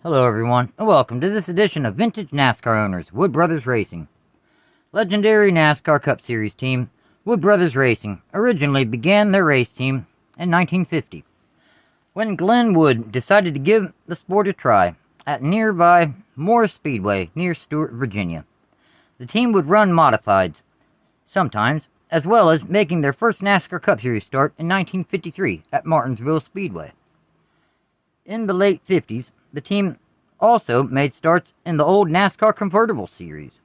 Hello everyone, and welcome to this edition of Vintage NASCAR Owners, Wood Brothers Racing. Legendary NASCAR Cup Series team, Wood Brothers Racing, originally began their race team in 1950, when Glenn Wood decided to give the sport a try at nearby Morris Speedway near Stewart, Virginia. The team would run modifieds, sometimes, as well as making their first NASCAR Cup Series start in 1953 at Martinsville Speedway. In the late 50s, the team also made starts in the old NASCAR Convertible Series.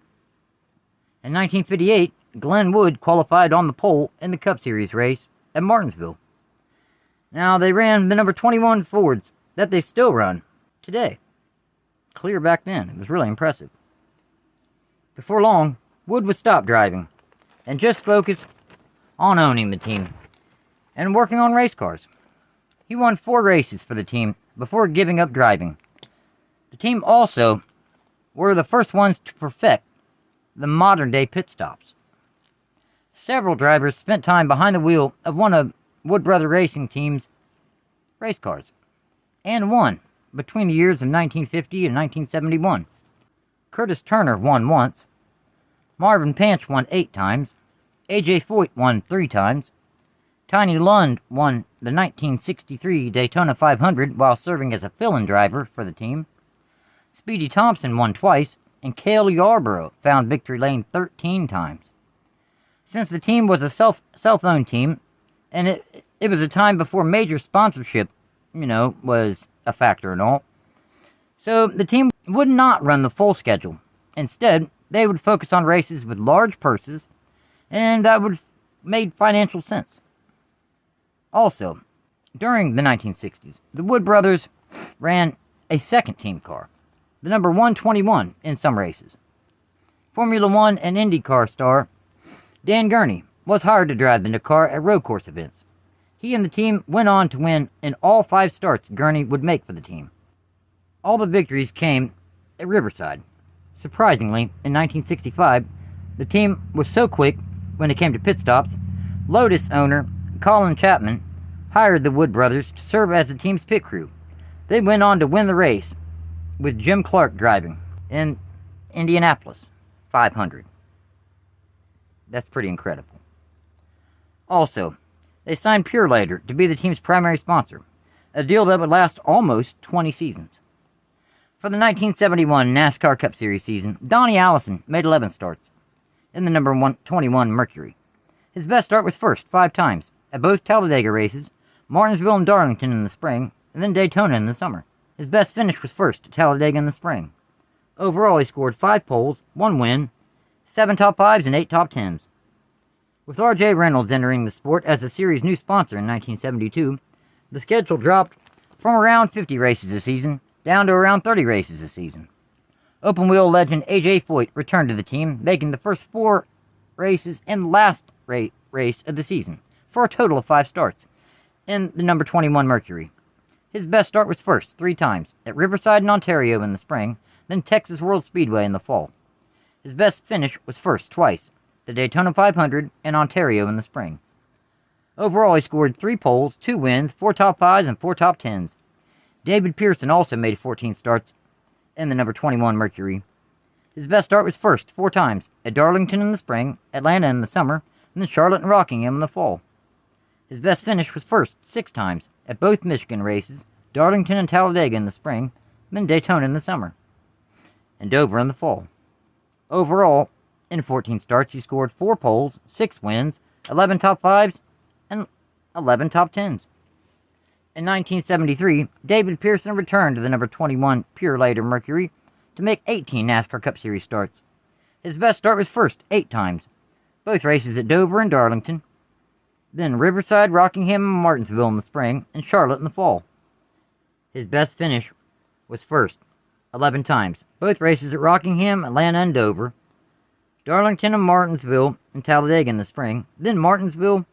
In 1958, Glenn Wood qualified on the pole in the Cup Series race at Martinsville. Now, they ran the number 21 Fords that they still run today. Clear back then. It was really impressive. Before long, Wood would stop driving and just focus on owning the team and working on race cars. He won 4 races for the team before giving up driving. The team also were the first ones to perfect the modern-day pit stops. Several drivers spent time behind the wheel of one of Wood Brother Racing Team's race cars, and won between the years of 1950 and 1971. Curtis Turner won once, Marvin Panch won 8 times, A.J. Foyt won 3 times, Tiny Lund won the 1963 Daytona 500 while serving as a fill-in driver for the team. Speedy Thompson won twice, and Cale Yarborough found victory lane 13 times. Since the team was a self-owned team, and it was a time before major sponsorship, was a factor and all, so the team would not run the full schedule. Instead, they would focus on races with large purses, and that would made financial sense. Also, during the 1960s, the Wood brothers ran a second team car, the number 121 in some races. Formula One and IndyCar star Dan Gurney was hired to drive the car at road course events. He and the team went on to win in all 5 starts Gurney would make for the team. All the victories came at Riverside. Surprisingly, in 1965, the team was so quick when it came to pit stops, Lotus owner Colin Chapman hired the Wood brothers to serve as the team's pit crew. They went on to win the race, with Jim Clark driving in Indianapolis 500. That's pretty incredible. Also, they signed Purelator to be the team's primary sponsor, a deal that would last almost 20 seasons. For the 1971 NASCAR Cup Series season, Donnie Allison made 11 starts in the number 121 Mercury. His best start was first 5 times at both Talladega races, Martinsville and Darlington in the spring, and then Daytona in the summer. His best finish was first at Talladega in the spring. Overall, he scored 5 poles, 1 win, 7 top 5s, and 8 top 10s. With R.J. Reynolds entering the sport as the series' new sponsor in 1972, the schedule dropped from around 50 races a season down to around 30 races a season. Open-wheel legend A.J. Foyt returned to the team, making the first 4 races and the last race of the season, for a total of 5 starts in the number 21 Mercury. His best start was first 3 times, at Riverside in Ontario in the spring, then Texas World Speedway in the fall. His best finish was first twice, the Daytona 500 and Ontario in the spring. Overall, he scored 3 poles, 2 wins, 4 top 5s, and 4 top 10s. David Pearson also made 14 starts in the number 21 Mercury. His best start was first 4 times, at Darlington in the spring, Atlanta in the summer, and then Charlotte and Rockingham in the fall. His best finish was first 6 times, at both Michigan races, Darlington and Talladega in the spring, then Daytona in the summer, and Dover in the fall. Overall, in 14 starts, he scored 4 poles, 6 wins, 11 top 5s, and 11 top 10s. In 1973, David Pearson returned to the number 21 Purelator Mercury to make 18 NASCAR Cup Series starts. His best start was first 8 times, both races at Dover and Darlington, then Riverside, Rockingham, and Martinsville in the spring, and Charlotte in the fall. His best finish was first 11 times, both races at Rockingham, Atlanta, and Dover, Darlington and Martinsville and Talladega in the spring, then Martinsville,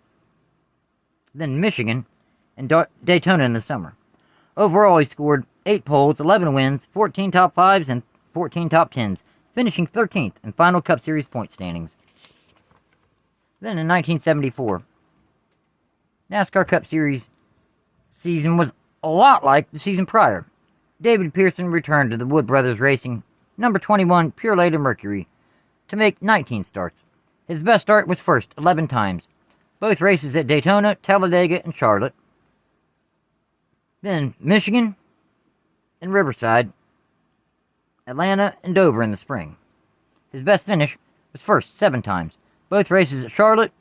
then Michigan, and Daytona in the summer. Overall, he scored 8 poles, 11 wins, 14 top 5s, and 14 top 10s, finishing 13th in final Cup Series point standings. Then in 1974, NASCAR Cup Series season was a lot like the season prior. David Pearson returned to the Wood Brothers Racing number 21 Purelator Mercury to make 19 starts. His best start was first 11 times, both races at Daytona, Talladega, and Charlotte. Then Michigan and Riverside, Atlanta, and Dover in the spring. His best finish was first 7 times, both races at Charlotte,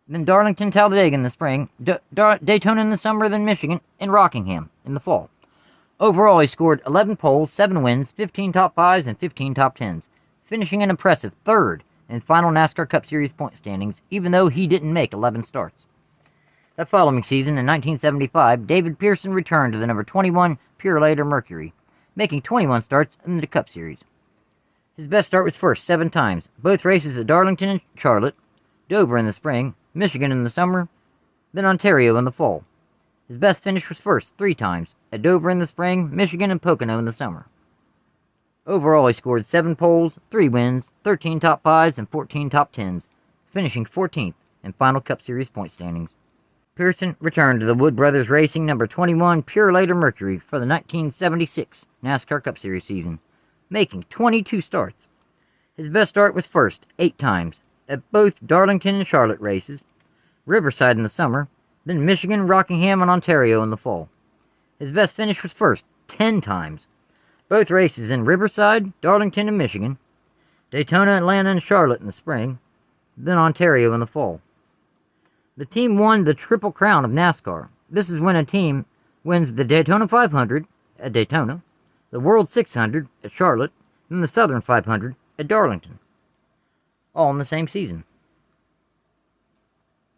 then Darlington, Talladega in the spring, Daytona in the summer, then Michigan, and Rockingham in the fall. Overall, he scored 11 poles, 7 wins, 15 top 5s, and 15 top 10s, finishing an impressive 3rd in final NASCAR Cup Series point standings, even though he didn't make 11 starts. That following season, in 1975, David Pearson returned to the number 21 Purelator Mercury, making 21 starts in the Cup Series. His best start was first 7 times, both races at Darlington and Charlotte, Dover in the spring, Michigan in the summer, then Ontario in the fall. His best finish was first 3 times, at Dover in the spring, Michigan, and Pocono in the summer. Overall, he scored 7 poles, 3 wins, 13 top 5s, and 14 top 10s, finishing 14th in final Cup Series point standings. Pearson returned to the Wood Brothers Racing number 21 Purelator Mercury for the 1976 NASCAR Cup Series season, making 22 starts. His best start was first 8 times, at both Darlington and Charlotte races, Riverside in the summer, then Michigan, Rockingham, and Ontario in the fall. His best finish was first 10 times, both races in Riverside, Darlington, and Michigan, Daytona, Atlanta, and Charlotte in the spring, then Ontario in the fall. The team won the Triple Crown of NASCAR. This is when a team wins the Daytona 500 at Daytona, the World 600 at Charlotte, and the Southern 500 at Darlington, all in the same season.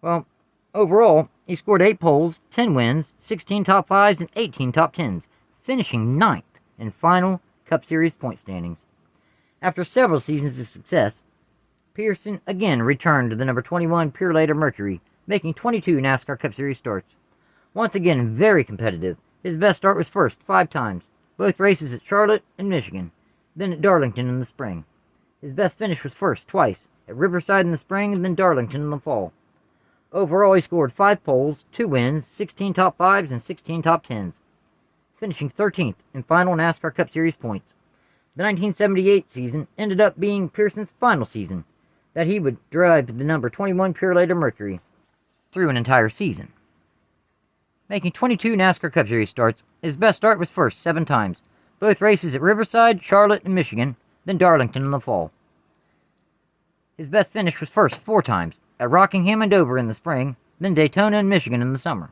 Well, overall, he scored 8 poles, 10 wins, 16 top 5s, and 18 top 10s, finishing 9th in final Cup Series point standings. After several seasons of success, Pearson again returned to the number 21 Purelator Mercury, making 22 NASCAR Cup Series starts. Once again, very competitive. His best start was first 5 times, both races at Charlotte and Michigan, then at Darlington in the spring. His best finish was first twice, at Riverside in the spring and then Darlington in the fall. Overall, he scored 5 poles, 2 wins, 16 top 5s, and 16 top 10s, finishing 13th in final NASCAR Cup Series points. The 1978 season ended up being Pearson's final season that he would drive the number 21 Purelator Mercury through an entire season. Making 22 NASCAR Cup Series starts, his best start was first 7 times, both races at Riverside, Charlotte, and Michigan, then Darlington in the fall. His best finish was first 4 times, at Rockingham and Dover in the spring, then Daytona and Michigan in the summer.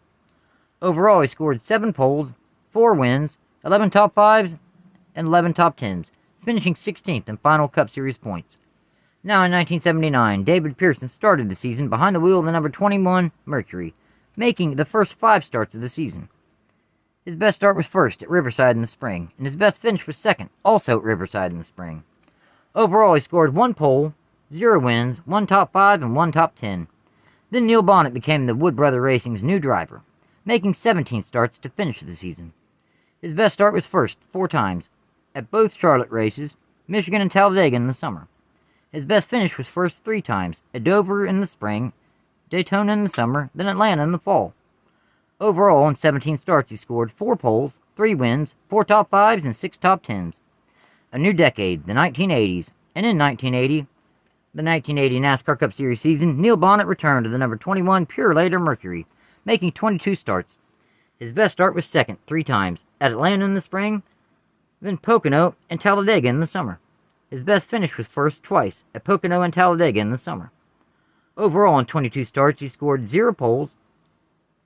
Overall, he scored 7 poles, 4 wins, 11 top 5s, and 11 top 10s, finishing 16th in final Cup Series points. Now in 1979, David Pearson started the season behind the wheel of the number 21 Mercury, making the first 5 starts of the season. His best start was first at Riverside in the spring, and his best finish was second, also at Riverside in the spring. Overall, he scored 1 pole, 0 wins, 1 top 5, and 1 top 10. Then Niel Bonnett became the Wood Brother Racing's new driver, making 17 starts to finish the season. His best start was first 4 times, at both Charlotte races, Michigan and Talladega in the summer. His best finish was first 3 times, at Dover in the spring, Daytona in the summer, then Atlanta in the fall. Overall, in 17 starts, he scored 4 poles, 3 wins, 4 top 5s, and 6 top 10s. A new decade, the 1980s, and in 1980, the 1980 NASCAR Cup Series season, Niel Bonnett returned to the number 21 Purelator Mercury, making 22 starts. His best start was second 3 times, at Atlanta in the spring, then Pocono and Talladega in the summer. His best finish was first twice, at Pocono and Talladega in the summer. Overall, in 22 starts, he scored 0 poles,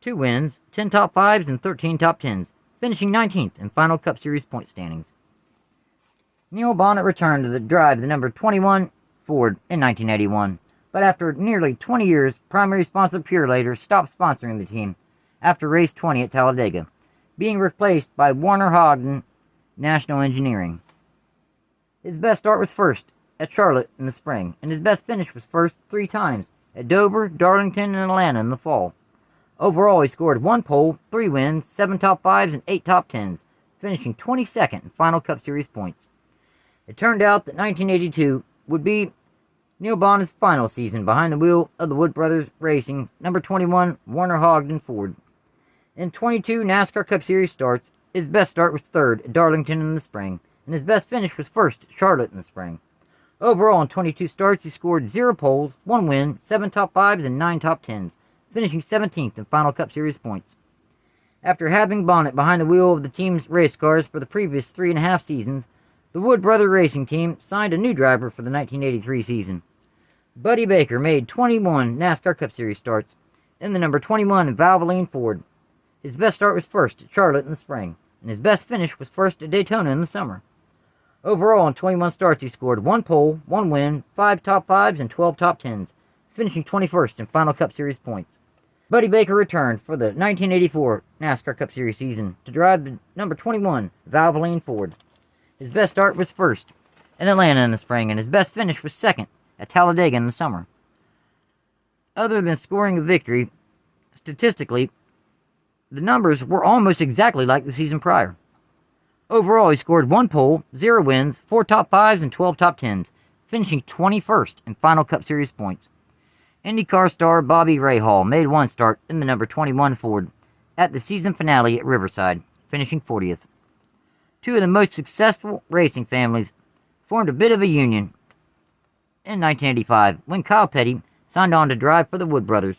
2 wins, 10 top 5s, and 13 top 10s, finishing 19th in final Cup Series point standings. Niel Bonnett returned to drive the number 21 Ford in 1981, but after nearly 20 years, primary sponsor Purelator stopped sponsoring the team after race 20 at Talladega, being replaced by Warner Hodgdon National Engineering. His best start was first at Charlotte in the spring, and his best finish was first 3 times, at Dover, Darlington, and Atlanta in the fall. Overall, he scored 1 pole, 3 wins, 7 top 5s, and 8 top 10s, finishing 22nd in final Cup Series points. It turned out that 1982 would be Niel Bonnett's final season behind the wheel of the Wood Brothers Racing number 21 Warner Hodgdon Ford. In 22 NASCAR Cup Series starts, his best start was third at Darlington in the spring, and his best finish was first at Charlotte in the spring. Overall, in 22 starts, he scored 0 poles, 1 win, 7 top 5s, and 9 top 10s, finishing 17th in final Cup Series points. After having Bonnett behind the wheel of the team's race cars for the previous 3.5 seasons, the Wood Brothers Racing Team signed a new driver for the 1983 season. Buddy Baker made 21 NASCAR Cup Series starts in the number 21 Valvoline Ford. His best start was first at Charlotte in the spring, and his best finish was first at Daytona in the summer. Overall, in 21 starts, he scored 1 pole, 1 win, 5 top 5s, and 12 top 10s, finishing 21st in final Cup Series points. Buddy Baker returned for the 1984 NASCAR Cup Series season to drive the number 21 Valvoline Ford. His best start was first in Atlanta in the spring, and his best finish was second at Talladega in the summer. Other than scoring a victory, statistically, the numbers were almost exactly like the season prior. Overall, he scored 1 pole, 0 wins, 4 top 5s, and 12 top 10s, finishing 21st in final Cup Series points. IndyCar star Bobby Rahal made 1 start in the number 21 Ford at the season finale at Riverside, finishing 40th. Two of the most successful racing families formed a bit of a union in 1985 when Kyle Petty signed on to drive for the Wood Brothers.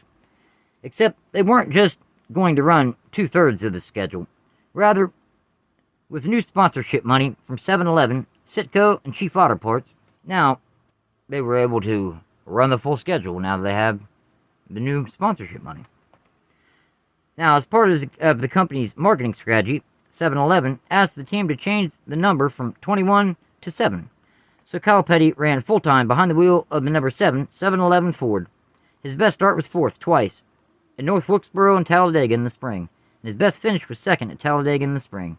Except they weren't just going to run 2/3 of the schedule. Rather, with new sponsorship money from 7-Eleven, Citgo, and Chief Auto Parts, now they were able to run the full schedule now that they have the new sponsorship money. Now, as part of the company's marketing strategy, 7-Eleven asked the team to change the number from 21 to 7. So Kyle Petty ran full-time behind the wheel of the number 7 7-Eleven Ford. His best start was 4th twice at North Wilkesboro and Talladega in the spring, and his best finish was 2nd at Talladega in the spring.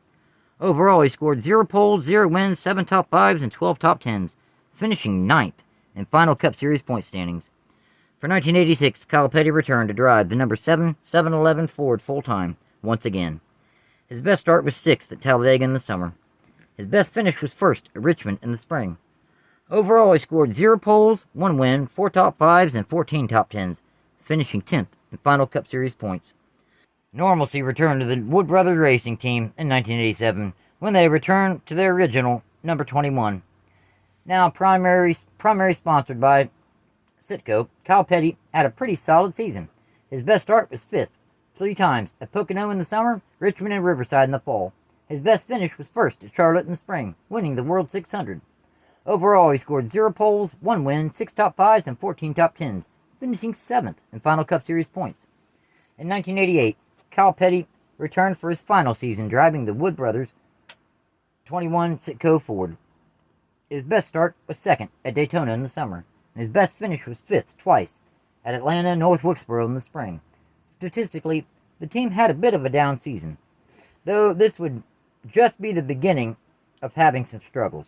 Overall, he scored 0 poles, 0 wins, 7 top 5s, and 12 top 10s, finishing 9th in final Cup Series point standings. For 1986, Kyle Petty returned to drive the number 7 7-Eleven Ford full-time once again. His best start was 6th at Talladega in the summer. His best finish was 1st at Richmond in the spring. Overall, he scored 0 poles, 1 win, 4 top 5s, and 14 top 10s, finishing 10th in final Cup Series points. Normalcy returned to the Wood Brothers Racing Team in 1987 when they returned to their original number 21. Now primary sponsored by Citgo, Kyle Petty had a pretty solid season. His best start was 5th, 3 times at Pocono in the summer, Richmond and Riverside in the fall. His best finish was 1st at Charlotte in the spring, winning the World 600. Overall, he scored 0 poles, 1 win, 6 top 5s, and 14 top 10s, finishing 7th in final Cup Series points. In 1988, Kyle Petty returned for his final season driving the Wood Brothers 21 Citgo Ford. His best start was 2nd at Daytona in the summer, and his best finish was 5th twice at Atlanta and North Wilkesboro in the spring. Statistically, the team had a bit of a down season, though this would just be the beginning of having some struggles.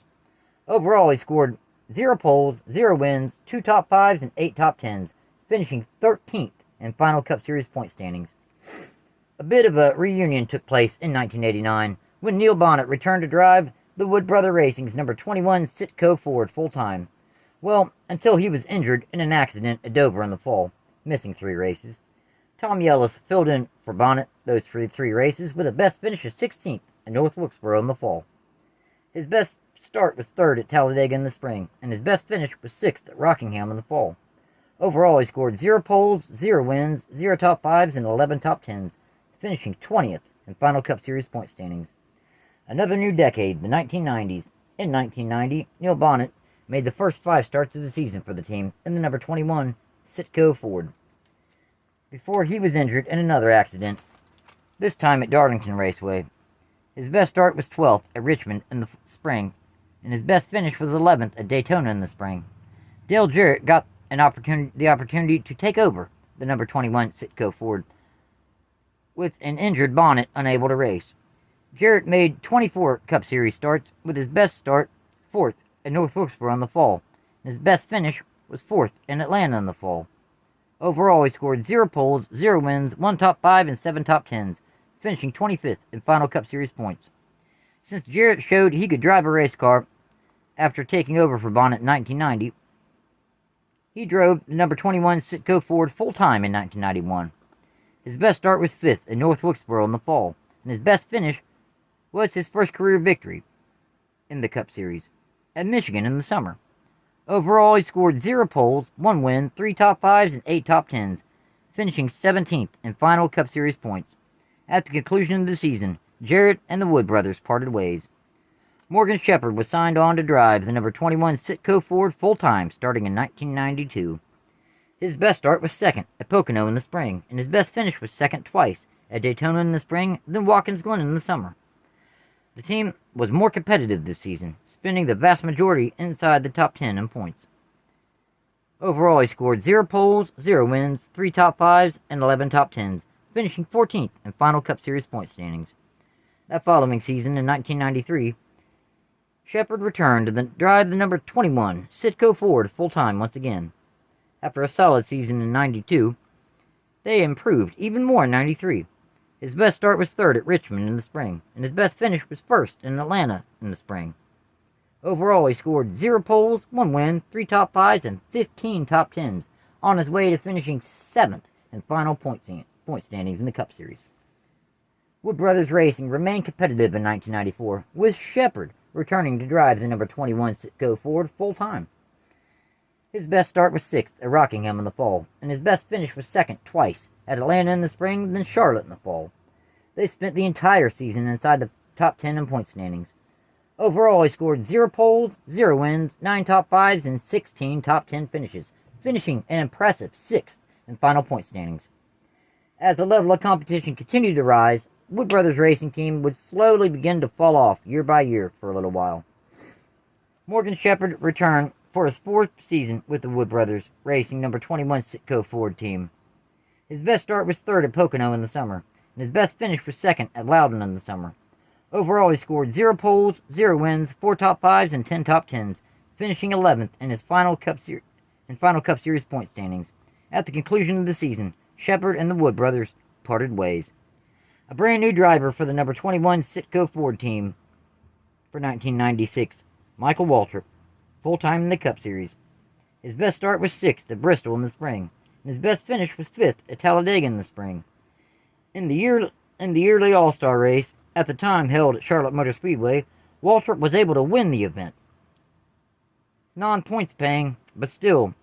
Overall, he scored 0 poles, 0 wins, 2 top 5s, and 8 top 10s, finishing 13th in final Cup Series point standings. A bit of a reunion took place in 1989 when Niel Bonnett returned to drive the Wood Brothers Racing's number 21 Citgo Ford full-time. Well, until he was injured in an accident at Dover in the fall, missing 3 races. Tom Yellis filled in for Bonnett those 3 races with a best finish of 16th at North Wilkesboro in the fall. His best start was 3rd at Talladega in the spring, and his best finish was 6th at Rockingham in the fall. Overall, he scored 0 poles, 0 wins, 0 top 5s, and 11 top 10s, finishing 20th in final Cup Series point standings. Another new decade, the 1990s. In 1990, Niel Bonnett made the first 5 starts of the season for the team in the number 21 Citgo Ford, before he was injured in another accident, this time at Darlington Raceway. His best start was 12th at Richmond in the spring, and his best finish was 11th at Daytona in the spring. Dale Jarrett got the opportunity to take over the number 21 Citgo Ford, with an injured Bonnett unable to race. Jarrett made 24 Cup Series starts, with his best start 4th at North Wilkesboro in the fall, and his best finish was 4th in Atlanta in the fall. Overall, he scored 0 poles, 0 wins, 1 top 5, and 7 top 10s, finishing 25th in final Cup Series points. Since Jarrett showed he could drive a race car after taking over for Bonnett in 1990, he drove the number 21 Citgo Ford full-time in 1991. His best start was 5th at North Wilkesboro in the fall, and his best finish was his first career victory in the Cup Series at Michigan in the summer. Overall, he scored 0 poles, 1 win, 3 top 5s, and 8 top 10s, finishing 17th in final Cup Series points. At the conclusion of the season, Jarrett and the Wood brothers parted ways. Morgan Shepherd was signed on to drive the number 21 Citgo Ford full-time starting in 1992. His best start was 2nd at Pocono in the spring, and his best finish was 2nd twice at Daytona in the spring, then Watkins Glen in the summer. The team was more competitive this season, spending the vast majority inside the top 10 in points. Overall, he scored 0 poles, 0 wins, 3 top 5s, and 11 top 10s, finishing 14th in final Cup Series point standings. That following season, in 1993, Shepherd returned to drive the number 21 Citgo Ford full-time once again. After a solid season in 92, they improved even more in 93. His best start was 3rd at Richmond in the spring, and his best finish was 1st in Atlanta in the spring. Overall, he scored 0 poles, 1 win, 3 top 5s, and 15 top 10s, on his way to finishing 7th in final point standings in the Cup Series. Wood Brothers Racing remained competitive in 1994, with Shepherd returning to drive the number 21 Citgo Ford full-time. His best start was 6th at Rockingham in the fall, and his best finish was 2nd twice, at Atlanta in the spring, then Charlotte in the fall. They spent the entire season inside the top 10 in point standings. Overall, he scored 0 poles, 0 wins, 9 top 5s, and 16 top 10 finishes, finishing an impressive 6th in final point standings. As the level of competition continued to rise, Wood Brothers Racing Team would slowly begin to fall off year by year for a little while. Morgan Shepherd returned for his 4th season with the Wood Brothers Racing number 21 Citgo Ford team. His best start was 3rd at Pocono in the summer, and his best finish was 2nd at Loudon in the summer. Overall, he scored 0 poles, 0 wins, 4 top 5s, and 10 top 10s, finishing 11th in his final Cup Series point standings. At the conclusion of the season, Shepherd and the Wood brothers parted ways. A brand new driver for the number 21 Citgo Ford team for 1996, Michael Waltrip, full-time in the Cup Series. His best start was 6th at Bristol in the spring, and his best finish was 5th at Talladega in the spring. In the yearly All-Star race, at the time held at Charlotte Motor Speedway, Waltrip was able to win the event. Non-points paying, but still,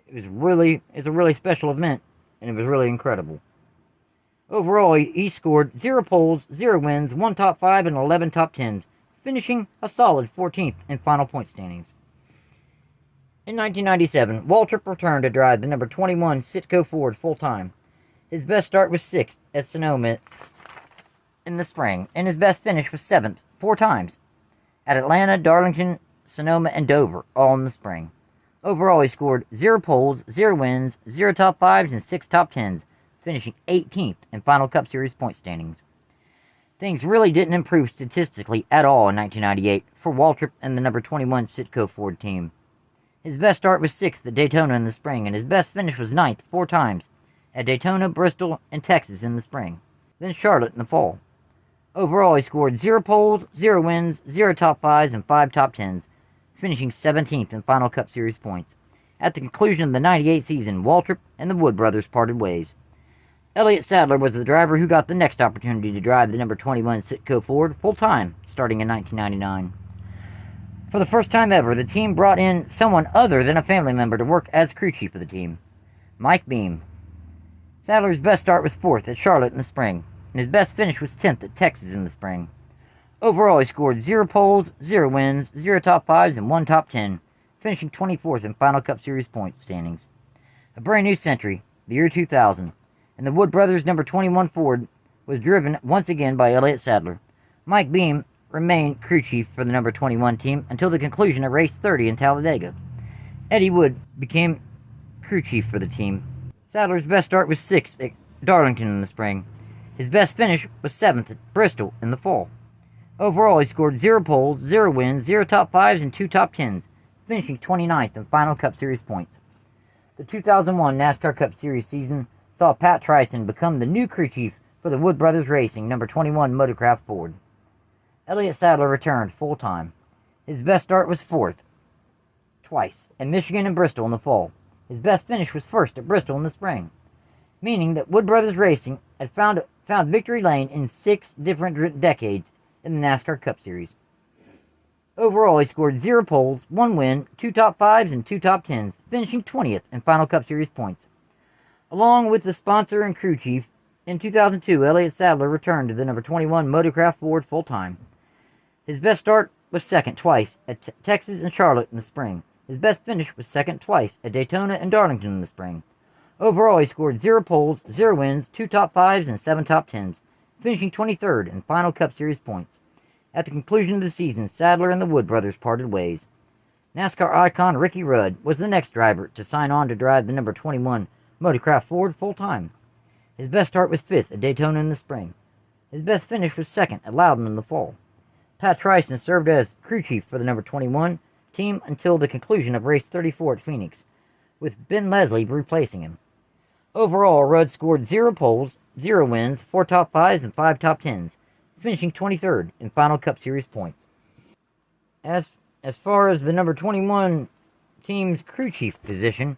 it's a really special event, and it was really incredible. Overall, he scored 0 poles, 0 wins, 1 top 5, and 11 top 10s, finishing a solid 14th in final point standings. In 1997, Waltrip returned to drive the number 21 Citgo Ford full-time. His best start was 6th at Sonoma in the spring, and his best finish was 7th 4 times at Atlanta, Darlington, Sonoma, and Dover, all in the spring. Overall, he scored 0 poles, 0 wins, 0 top 5s, and 6 top 10s, finishing 18th in final Cup Series point standings. Things really didn't improve statistically at all in 1998 for Waltrip and the number 21 Citgo Ford team. His best start was 6th at Daytona in the spring, and his best finish was 9th 4 times at Daytona, Bristol, and Texas in the spring, then Charlotte in the fall. Overall, he scored 0 poles, 0 wins, 0 top 5s, and 5 top 10s, finishing 17th in final Cup Series points. At the conclusion of the 98 season, Waltrip and the Wood brothers parted ways. Elliott Sadler was the driver who got the next opportunity to drive the number 21 Citgo Ford full-time, starting in 1999. For the first time ever, the team brought in someone other than a family member to work as crew chief of the team, Mike Beam. Sadler's best start was 4th at Charlotte in the spring, and his best finish was 10th at Texas in the spring. Overall, he scored 0 poles, 0 wins, 0 top 5s, and 1 top 10, finishing 24th in final Cup Series point standings. A brand new century, the year 2000, and the Wood brothers' number 21 Ford was driven once again by Elliott Sadler. Mike Beam remained crew chief for the number 21 team until the conclusion of race 30 in Talladega. Eddie Wood became crew chief for the team. Sadler's best start was 6th at Darlington in the spring. His best finish was 7th at Bristol in the fall. Overall, he scored 0 poles, 0 wins, 0 top 5s, and 2 top 10s, finishing 29th in final Cup Series points. The 2001 NASCAR Cup Series season saw Pat Tryson become the new crew chief for the Wood Brothers Racing number 21 Motorcraft Ford. Elliott Sadler returned full-time. His best start was 4th, twice, at Michigan and Bristol in the fall. His best finish was 1st at Bristol in the spring. meaning that Wood Brothers Racing had found victory lane in 6 different decades in the NASCAR Cup Series. Overall, he scored 0 poles, 1 win, 2 top 5s, and 2 top 10s, finishing 20th in final Cup Series points. Along with the sponsor and crew chief, in 2002, Elliott Sadler returned to the number 21 Motorcraft Ford full-time. His best start was second twice at Texas and Charlotte in the spring. His best finish was second twice at Daytona and Darlington in the spring. Overall, he scored 0 poles, 0 wins, 2 top 5s, and 7 top 10s, finishing 23rd in final Cup Series points. At the conclusion of the season, Sadler and the Wood brothers parted ways. NASCAR icon Ricky Rudd was the next driver to sign on to drive the number 21 Motorcraft Ford full-time. His best start was 5th at Daytona in the spring. His best finish was 2nd at Loudon in the fall. Pat Tryson served as crew chief for the number 21 team until the conclusion of race 34 at Phoenix, with Ben Leslie replacing him. Overall, Rudd scored 0 poles, 0 wins, 4 top 5s, and 5 top 10s, finishing 23rd in final Cup Series points. As far as the number 21 team's crew chief position,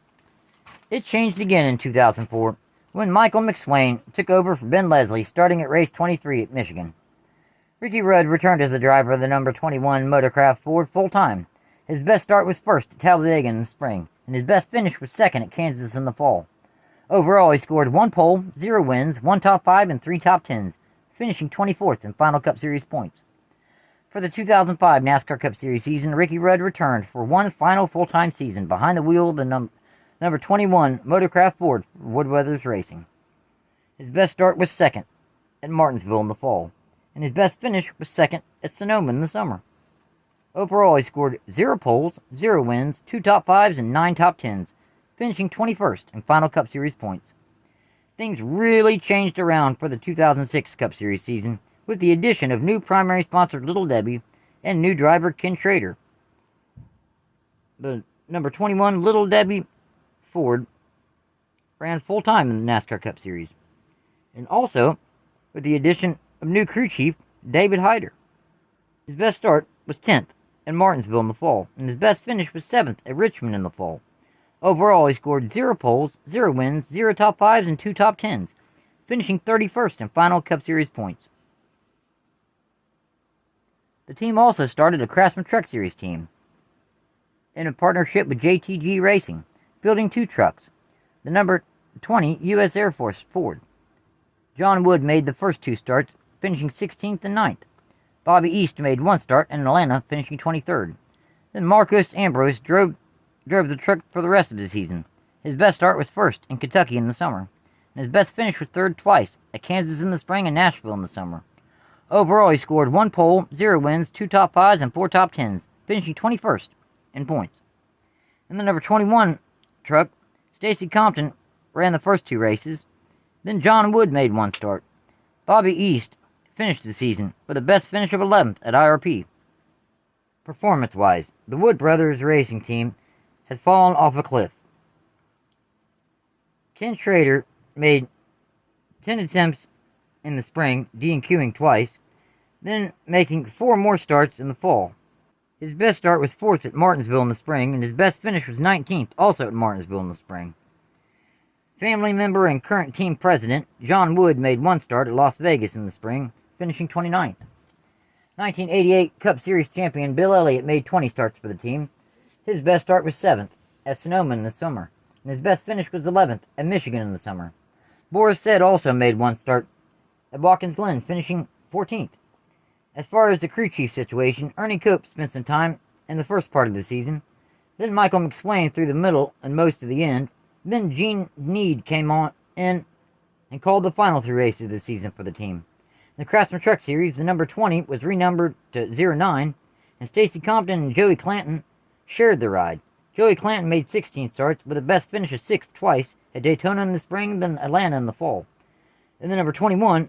it changed again in 2004 when Michael McSwain took over for Ben Leslie starting at race 23 at Michigan. Ricky Rudd returned as the driver of the number 21 Motorcraft Ford full-time. His best start was 1st at Talladega in the spring, and his best finish was 2nd at Kansas in the fall. Overall, he scored 1 pole, 0 wins, 1 top 5, and 3 top 10s, finishing 24th in final Cup Series points. For the 2005 NASCAR Cup Series season, Ricky Rudd returned for one final full-time season behind the wheel of the number 21 Motorcraft Ford for Wood Brothers Racing. His best start was 2nd at Martinsville in the fall, and his best finish was 2nd at Sonoma in the summer. Overall, he scored 0 poles, 0 wins, 2 top 5s, and 9 top 10s, finishing 21st in final Cup Series points. Things really changed around for the 2006 Cup Series season with the addition of new primary sponsor Little Debbie and new driver Ken Schrader. The number 21 Little Debbie Ford ran full-time in the NASCAR Cup Series, and also with the addition of new crew chief David Hyder. His best start was 10th at Martinsville in the fall, and his best finish was 7th at Richmond in the fall. Overall, he scored 0 poles, 0 wins, 0 top 5s, and 2 top 10s, finishing 31st in final Cup Series points. The team also started a Craftsman Truck Series team in a partnership with JTG Racing, building 2 trucks. The number 20 U.S. Air Force Ford. John Wood made the first 2 starts, finishing 16th and 9th. Bobby East made 1 start in Atlanta, finishing 23rd. Then Marcos Ambrose drove the truck for the rest of the season. His best start was 1st in Kentucky in the summer, and his best finish was 3rd twice at Kansas in the spring and Nashville in the summer. Overall, he scored 1 pole, 0 wins, 2 top 5s, and 4 top 10s, finishing 21st in points. In the number 21 truck, Stacy Compton ran the first 2 races. Then John Wood made 1 start. Bobby East finished the season with a best finish of 11th at IRP. Performance-wise, the Wood Brothers Racing team had fallen off a cliff. Ken Schrader made 10 attempts in the spring, DNQing twice, then making 4 more starts in the fall. His best start was 4th at Martinsville in the spring, and his best finish was 19th, also at Martinsville in the spring. Family member and current team president, John Wood made 1 start at Las Vegas in the spring, finishing 29th. 1988 Cup Series champion Bill Elliott made 20 starts for the team. His best start was 7th at Sonoma in the summer, and his best finish was 11th at Michigan in the summer. Boris Said also made 1 start at Watkins Glen, finishing 14th. As far as the crew chief situation, Ernie Cope spent some time in the first part of the season, then Michael McSwain through the middle and most of the end, then Gene Need came on in and called the final 3 races of the season for the team. In the Craftsman Truck Series, the number 20 was renumbered to 09, and Stacy Compton and Joey Clanton shared the ride. Joey Clanton made 16 starts with a best finish of 6th twice at Daytona in the spring, then Atlanta in the fall. In the number 21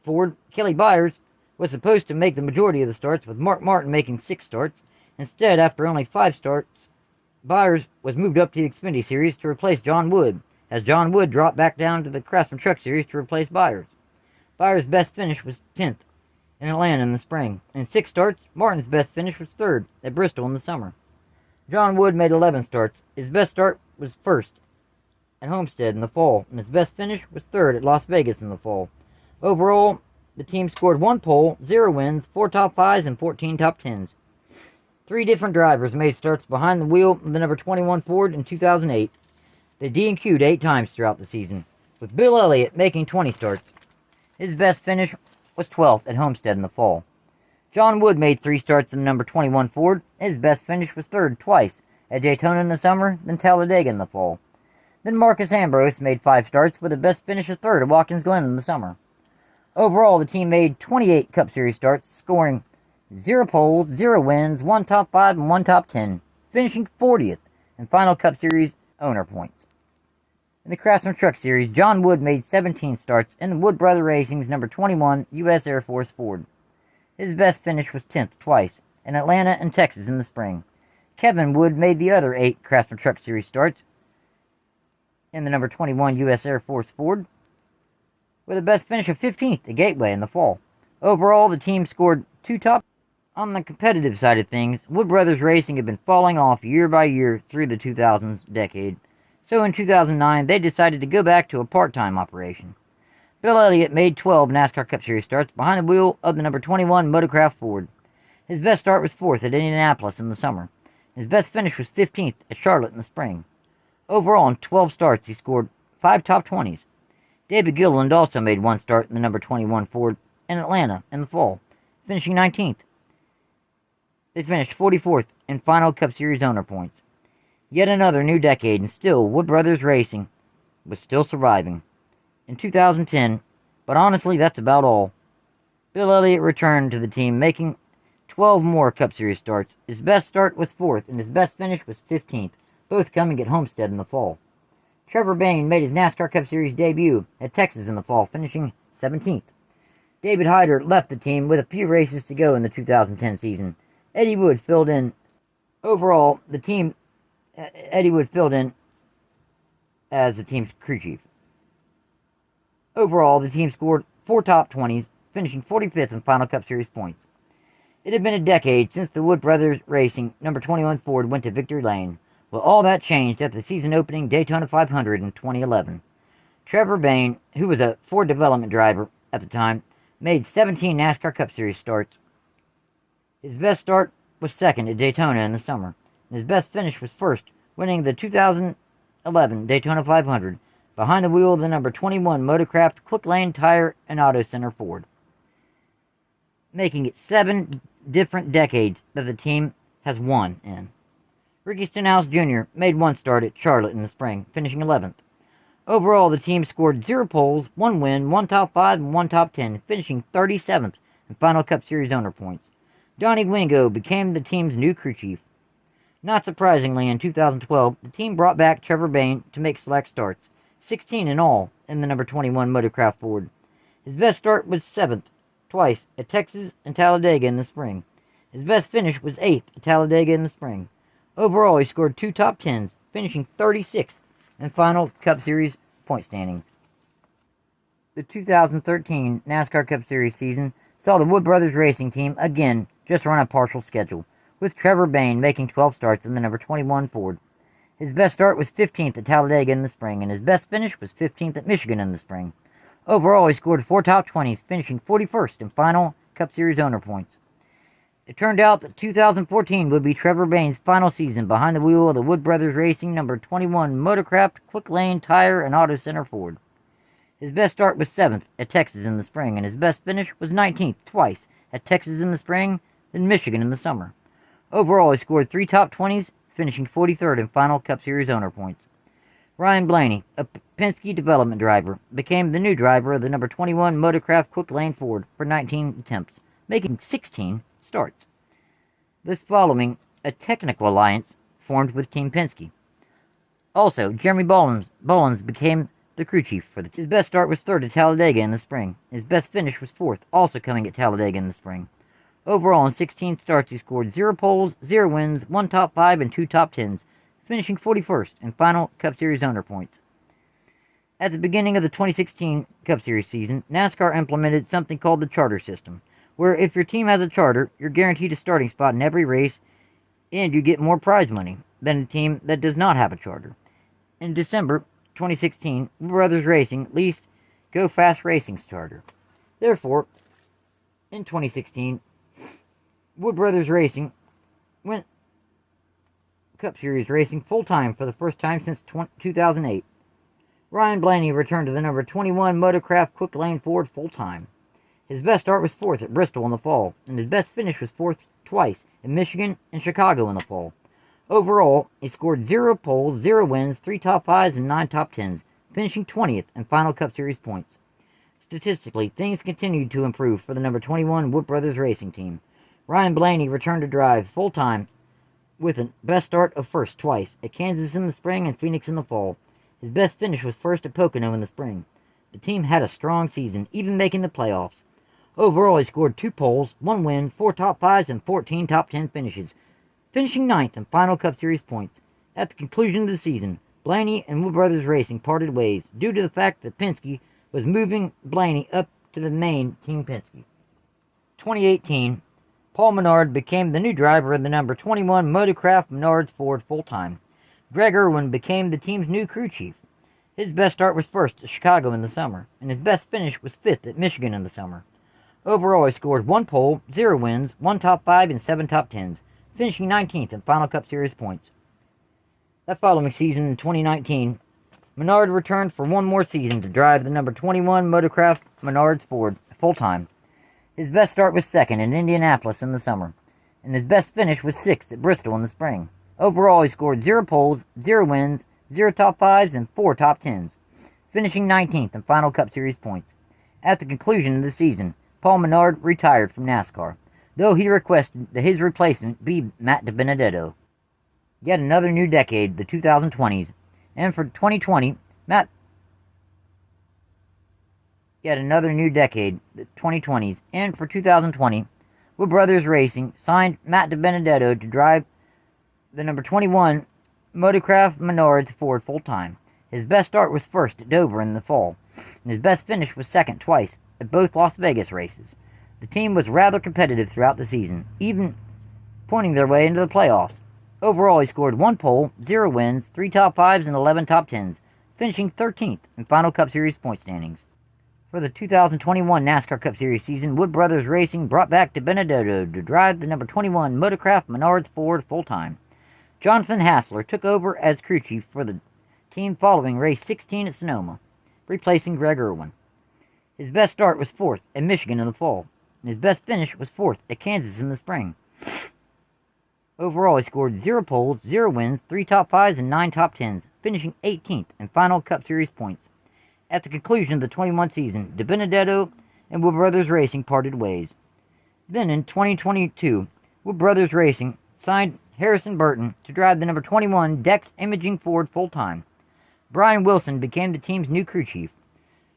Ford, Kelly Byers was supposed to make the majority of the starts, with Mark Martin making 6 starts. Instead, after only 5 starts, Byers was moved up to the Xfinity Series to replace John Wood, as John Wood dropped back down to the Craftsman Truck Series to replace Byers. Byers' best finish was 10th in Atlanta in the spring. In 6 starts, Martin's best finish was 3rd at Bristol in the summer. John Wood made 11 starts. His best start was 1st at Homestead in the fall, and his best finish was 3rd at Las Vegas in the fall. Overall, the team scored 1 pole, 0 wins, 4 top 5s, and 14 top 10s. 3 different drivers made starts behind the wheel of the number 21 Ford in 2008. They DNQ'd 8 times throughout the season, with Bill Elliott making 20 starts. His best finish was 12th at Homestead in the fall. John Wood made 3 starts in the number 21 Ford. His best finish was 3rd twice, at Daytona in the summer, then Talladega in the fall. Then Marcus Ambrose made 5 starts with a best finish of 3rd at Watkins Glen in the summer. Overall, the team made 28 Cup Series starts, scoring 0 poles, 0 wins, 1 top 5, and 1 top 10, finishing 40th in final Cup Series owner points. In the Craftsman Truck Series, John Wood made 17 starts in the Wood Brother Racing's number 21 U.S. Air Force Ford. His best finish was 10th twice, in Atlanta and Texas in the spring. Kevin Wood made the other 8 Craftsman Truck Series starts in the number 21 U.S. Air Force Ford, with a best finish of 15th at Gateway in the fall. Overall, the team scored 2 top. On the competitive side of things, Wood Brothers Racing had been falling off year by year through the 2000s decade, so in 2009 they decided to go back to a part-time operation. Bill Elliott made 12 NASCAR Cup Series starts behind the wheel of the number 21 Motorcraft Ford. His best start was 4th at Indianapolis in the summer. His best finish was 15th at Charlotte in the spring. Overall, in 12 starts, he scored 5 top 20s. David Gilliland also made 1 start in the number 21 Ford in Atlanta in the fall, finishing 19th. They finished 44th in final Cup Series owner points. Yet another new decade, and still Wood Brothers Racing was still surviving. In 2010, but honestly that's about all. Bill Elliott returned to the team, making 12 more Cup Series starts. His best start was 4th, and his best finish was 15th, both coming at Homestead in the fall. Trevor Bayne made his NASCAR Cup Series debut at Texas in the fall, finishing 17th. David Hyder left the team with a few races to go in the 2010 season. Eddie Wood filled in. Overall, Eddie Wood filled in as the team's crew chief. Overall, the team scored 4 top 20s, finishing 45th in final Cup Series points. It had been a decade since the Wood Brothers Racing number 21 Ford went to victory lane. Well, all that changed at the season-opening Daytona 500 in 2011. Trevor Bayne, who was a Ford development driver at the time, made 17 NASCAR Cup Series starts. His best start was 2nd at Daytona in the summer, and his best finish was 1st, winning the 2011 Daytona 500 behind the wheel of the number 21 Motorcraft Quick Lane Tire and Auto Center Ford, making it 7 different decades that the team has won in. Ricky Stenhouse Jr. made 1 start at Charlotte in the spring, finishing 11th. Overall, the team scored 0 poles, 1 win, 1 top 5, and 1 top 10, finishing 37th in final Cup Series owner points. Donnie Wingo became the team's new crew chief. Not surprisingly, in 2012, the team brought back Trevor Bayne to make select starts, 16 in all in the number 21 Motorcraft Ford. His best start was 7th, twice at Texas and Talladega in the spring. His best finish was 8th at Talladega in the spring. Overall, he scored 2 top 10s, finishing 36th in final Cup Series point standings. The 2013 NASCAR Cup Series season saw the Wood Brothers Racing team again just run a partial schedule, with Trevor Bayne making 12 starts in the number 21 Ford. His best start was 15th at Talladega in the spring, and his best finish was 15th at Michigan in the spring. Overall, he scored 4 top 20s, finishing 41st in final Cup Series owner points. It turned out that 2014 would be Trevor Bayne's final season behind the wheel of the Wood Brothers Racing number 21 Motorcraft Quick Lane Tire and Auto Center Ford. His best start was 7th at Texas in the spring, and his best finish was 19th twice at Texas in the spring, then Michigan in the summer. Overall, he scored 3 top 20s, finishing 43rd in final Cup Series owner points. Ryan Blaney, a Penske development driver, became the new driver of the number 21 Motorcraft Quick Lane Ford for 19 attempts, making 16 starts. This following a technical alliance formed with Team Penske. Also, Jeremy Bullins became the crew chief for his best start was 3rd at Talladega in the spring. His best finish was 4th, also coming at Talladega in the spring. Overall, in 16 starts, he scored 0 poles, 0 wins, 1 top 5, and 2 top 10s, finishing 41st in final Cup Series owner points. At the beginning of the 2016 Cup Series season, NASCAR implemented something called the charter system, where if your team has a charter, you're guaranteed a starting spot in every race, and you get more prize money than a team that does not have a charter. In December, 2016, Wood Brothers Racing leased Go Fast Racing starter. Therefore, in 2016, Wood Brothers Racing went Cup Series racing full-time for the first time since 2008. Ryan Blaney returned to the number 21 Motorcraft Quick Lane Ford full-time. His best start was 4th at Bristol in the fall, and his best finish was 4th twice in Michigan and Chicago in the fall. Overall, he scored 0 poles, 0 wins, 3 top 5s, and 9 top 10s, finishing 20th in final Cup Series points. Statistically, things continued to improve for the number 21 Wood Brothers Racing team. Ryan Blaney returned to drive full-time with a best start of 1st twice at Kansas in the spring and Phoenix in the fall. His best finish was 1st at Pocono in the spring. The team had a strong season, even making the playoffs. Overall, he scored 2 poles, 1 win, 4 top 5s, and 14 top 10 finishes, finishing 9th in final Cup Series points. At the conclusion of the season, Blaney and Wood Brothers Racing parted ways due to the fact that Penske was moving Blaney up to the main Team Penske. 2018, Paul Menard became the new driver of the number 21 Motorcraft Menards Ford full-time. Greg Irwin became the team's new crew chief. His best start was 1st at Chicago in the summer, and his best finish was 5th at Michigan in the summer. Overall, he scored 1 pole, 0 wins, 1 top 5, and 7 top 10s, finishing 19th in final Cup Series points. That following season, in 2019, Menard returned for one more season to drive the number 21 Motorcraft Menards Ford full-time. His best start was 2nd in Indianapolis in the summer, and his best finish was 6th at Bristol in the spring. Overall, he scored 0 poles, 0 wins, 0 top 5s, and 4 top 10s, finishing 19th in final Cup Series points. At the conclusion of the season, Paul Menard retired from NASCAR, though he requested that his replacement be Matt DiBenedetto. Yet another new decade, the 2020s, and for 2020, Yet another new decade, the 2020s, and for 2020, Wood Brothers Racing signed Matt DiBenedetto to drive the number 21 Motorcraft Menards Ford full-time. His best start was 1st at Dover in the fall, and his best finish was 2nd twice at both Las Vegas races. The team was rather competitive throughout the season, even pointing their way into the playoffs. Overall, he scored 1 pole, 0 wins, 3 top 5s, and 11 top 10s, finishing 13th in final Cup Series point standings. For the 2021 NASCAR Cup Series season, Wood Brothers Racing brought back DiBenedetto to drive the number 21 Motorcraft Menards Ford full-time. Jonathan Hassler took over as crew chief for the team following race 16 at Sonoma, replacing Greg Irwin. His best start was 4th at Michigan in the fall, and his best finish was 4th at Kansas in the spring. Overall, he scored 0 poles, 0 wins, 3 top 5s, and 9 top 10s, finishing 18th in final Cup Series points. At the conclusion of the 21 season, DiBenedetto and Wood Brothers Racing parted ways. Then in 2022, Wood Brothers Racing signed Harrison Burton to drive the number 21 Dex Imaging Ford full-time. Brian Wilson became the team's new crew chief.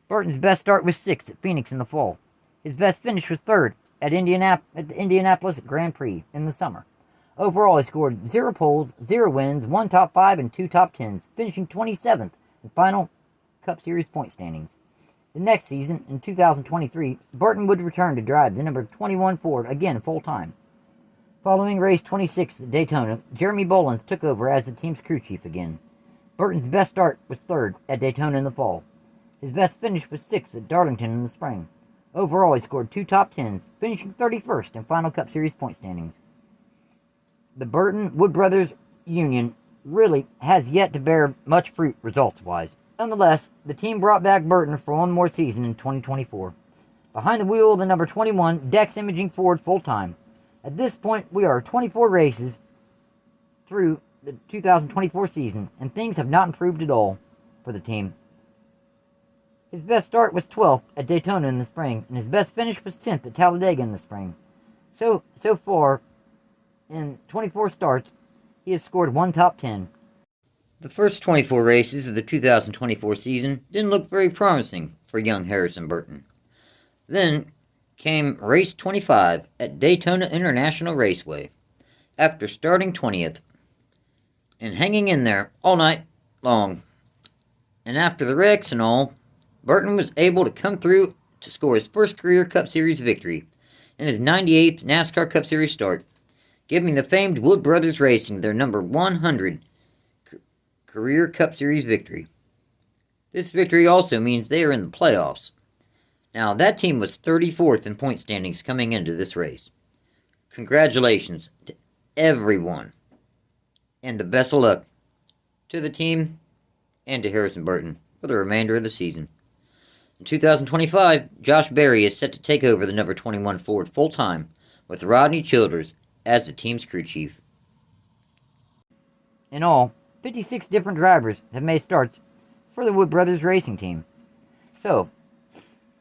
Burton's best start was 6th at Phoenix in the fall. His best finish was 3rd at the Indianapolis Grand Prix in the summer. Overall, he scored 0 poles, 0 wins, 1 top 5, and 2 top 10s, finishing 27th in final Cup Series point standings. The next season, in 2023, Burton would return to drive the number 21 Ford again full-time. Following race 26 at Daytona, Jeremy Bolins took over as the team's crew chief again. Burton's best start was 3rd at Daytona in the fall. His best finish was 6th at Darlington in the spring. Overall, he scored 2 top 10s, finishing 31st in final Cup Series point standings. The Burton-Wood Brothers union really has yet to bear much fruit results-wise. Nonetheless, the team brought back Burton for one more season in 2024. Behind the wheel of the number 21 Dex Imaging Ford full-time. At this point, we are 24 races through the 2024 season, and things have not improved at all for the team. His best start was 12th at Daytona in the spring, and his best finish was 10th at Talladega in the spring. So far, in 24 starts, he has scored 1 top 10. The first 24 races of the 2024 season didn't look very promising for young Harrison Burton. Then came race 25 at Daytona International Raceway. After starting 20th and hanging in there all night long, and after the wrecks and all, Burton was able to come through to score his first career Cup Series victory and his 98th NASCAR Cup Series start, giving the famed Wood Brothers Racing their number 100 career Cup Series victory. This victory also means they are in the playoffs. Now, that team was 34th in point standings coming into this race. Congratulations to everyone, and the best of luck to the team and to Harrison Burton for the remainder of the season. In 2025, Josh Berry is set to take over the number 21 Ford full-time, with Rodney Childers as the team's crew chief. In all, 56 different drivers have made starts for the Wood Brothers Racing Team. So,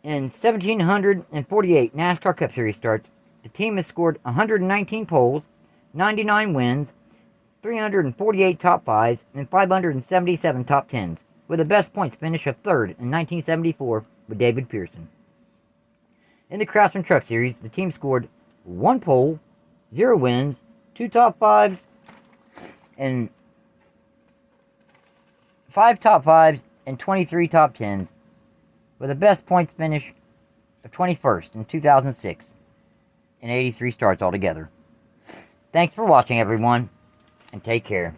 in 1,748 NASCAR Cup Series starts, the team has scored 119 poles, 99 wins, 348 top 5s, and 577 top 10s, with the best points finish of third in 1974 with David Pearson. In the Craftsman Truck Series, the team scored 1 pole, 0 wins, 2 top 5s, and 5 top 5s, and 23 top 10s, with the best points finish of 21st in 2006, and 83 starts altogether. Thanks for watching, everyone, and take care.